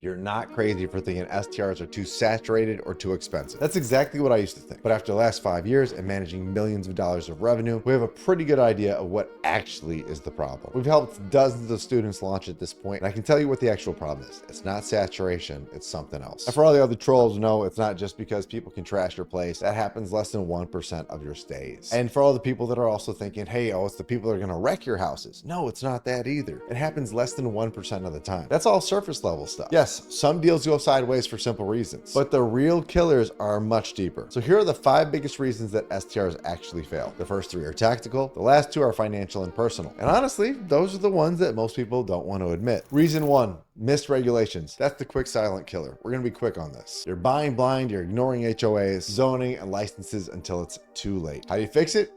You're not crazy for thinking STRs are too saturated or too expensive. That's exactly what I used to think. But after the last 5 years and managing millions of dollars of revenue, we have a pretty good idea of what actually is the problem. We've helped dozens of students launch at this point, and I can tell you what the actual problem is. It's not saturation, it's something else. And for all the other trolls, no, it's not just because people can trash your place. That happens less than 1% of your stays. And for all the people that are also thinking, hey, oh, it's the people that are gonna wreck your houses. No, it's not that either. It happens less than 1% of the time. That's all surface level stuff. Yes, some deals go sideways for simple reasons, but the real killers are much deeper. So here are the 5 biggest reasons that STRs actually fail. The first 3 are tactical, the last 2 are financial and personal. And honestly, those are the ones that most people don't want to admit. Reason 1, missed regulations. That's the quick silent killer. We're gonna be quick on this. You're buying blind, you're ignoring HOAs, zoning, and licenses until it's too late. How do you fix it?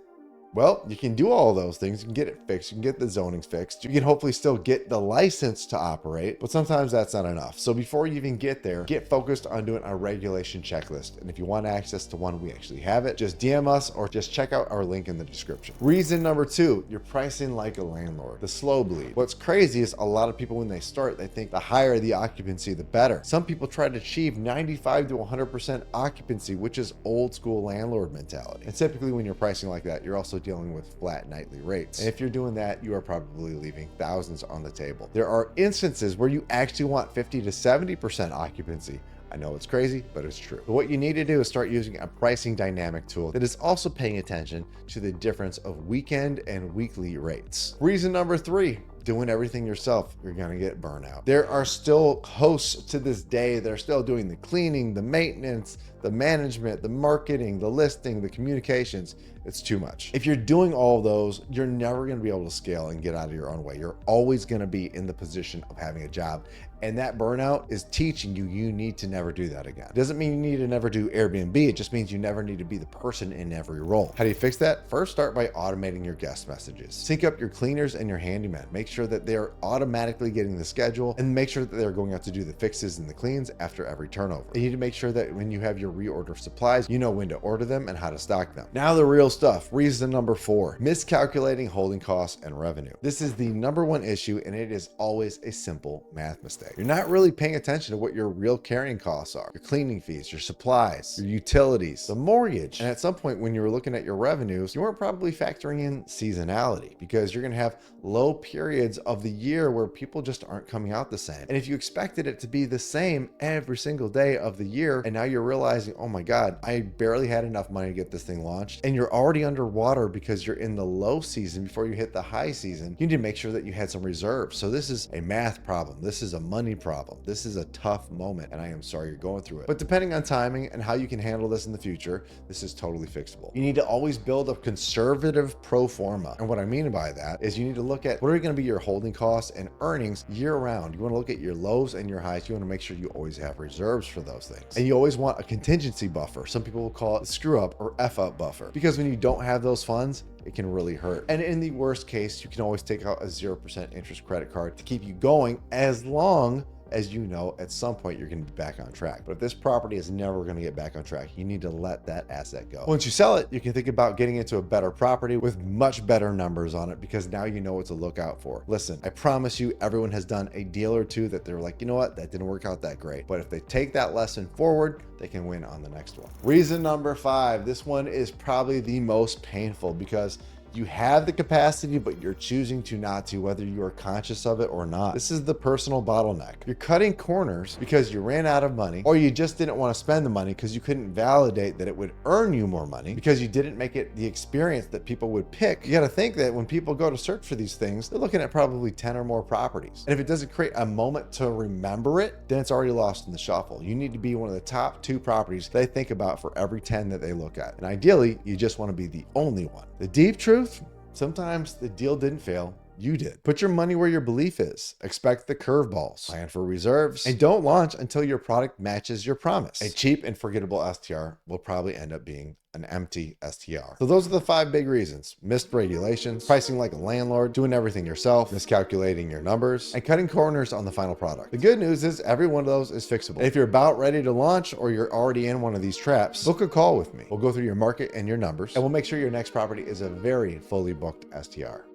Well, you can do all of those things. You can get it fixed. You can get the zonings fixed. You can hopefully still get the license to operate, but sometimes that's not enough. So before you even get there, get focused on doing a regulation checklist. And if you want access to one, we actually have it. Just DM us or just check out our link in the description. Reason number 2, you're pricing like a landlord. The slow bleed. What's crazy is a lot of people, when they start, they think the higher the occupancy, the better. Some people try to achieve 95 to 100% occupancy, which is old school landlord mentality. And typically when you're pricing like that, you're also dealing with flat nightly rates. And if you're doing that, you are probably leaving thousands on the table. There are instances where you actually want 50 to 70% occupancy. I know it's crazy, but it's true. But what you need to do is start using a pricing dynamic tool that is also paying attention to the difference of weekend and weekly rates. Reason number 3, doing everything yourself, you're gonna get burnout. There are still hosts to this day that are still doing the cleaning, the maintenance, the management, the marketing, the listing, the communications. It's too much. If you're doing all of those, you're never gonna be able to scale and get out of your own way. You're always gonna be in the position of having a job. And that burnout is teaching you, you need to never do that again. It doesn't mean you need to never do Airbnb. It just means you never need to be the person in every role. How do you fix that? First, start by automating your guest messages. Sync up your cleaners and your handyman. Make sure that they're automatically getting the schedule and make sure that they're going out to do the fixes and the cleans after every turnover. You need to make sure that when you have your reorder of supplies, you know when to order them and how to stock them. Now the real stuff. Reason number 4, miscalculating holding costs and revenue. This is the number 1 issue, and it is always a simple math mistake. You're not really paying attention to what your real carrying costs are. Your cleaning fees, your supplies, your utilities, the mortgage. And at some point when you were looking at your revenues, you weren't probably factoring in seasonality, because you're gonna have low periods of the year where people just aren't coming out the same. And if you expected it to be the same every single day of the year, and now you're realizing, oh my God, I barely had enough money to get this thing launched, and you're already underwater because you're in the low season before you hit the high season, you need to make sure that you had some reserves. So this is a math problem. This is a money problem. This is a tough moment, and I am sorry you're going through it. But depending on timing and how you can handle this in the future, this is totally fixable. You need to always build a conservative pro forma. And what I mean by that is you need to look at what are going to be your holding costs and earnings year round. You want to look at your lows and your highs. You want to make sure you always have reserves for those things. And you always want a contingency buffer. Some people will call it screw up or F up buffer, because when you don't have those funds, it can really hurt. And in the worst case, you can always take out a 0% interest credit card to keep you going, as long as you know at some point you're going to be back on track. But if this property is never going to get back on track, you need to let that asset go. Once you sell it, you can think about getting into a better property with much better numbers on it, because now you know what to look out for. Listen, I promise you, everyone has done a deal or two that they're like, you know what, that didn't work out that great. But if they take that lesson forward, they can win on the next one. Reason number 5, this one is probably the most painful, because you have the capacity, but you're choosing to not to, whether you are conscious of it or not. This is the personal bottleneck. You're cutting corners because you ran out of money, or you just didn't want to spend the money because you couldn't validate that it would earn you more money, because you didn't make it the experience that people would pick. You got to think that when people go to search for these things, they're looking at probably 10 or more properties. And if it doesn't create a moment to remember it, then it's already lost in the shuffle. You need to be one of the top 2 properties they think about for every 10 that they look at. And ideally, you just want to be the only one. The deep truth, sometimes the deal didn't fail, you did. Put your money where your belief is. Expect the curveballs. Plan for reserves. And don't launch until your product matches your promise. A cheap and forgettable STR will probably end up being an empty STR. So those are the 5 big reasons: missed regulations, pricing like a landlord, doing everything yourself, miscalculating your numbers, and cutting corners on the final product. The good news is every one of those is fixable. And if you're about ready to launch, or you're already in one of these traps, book a call with me. We'll go through your market and your numbers, and we'll make sure your next property is a very fully booked STR.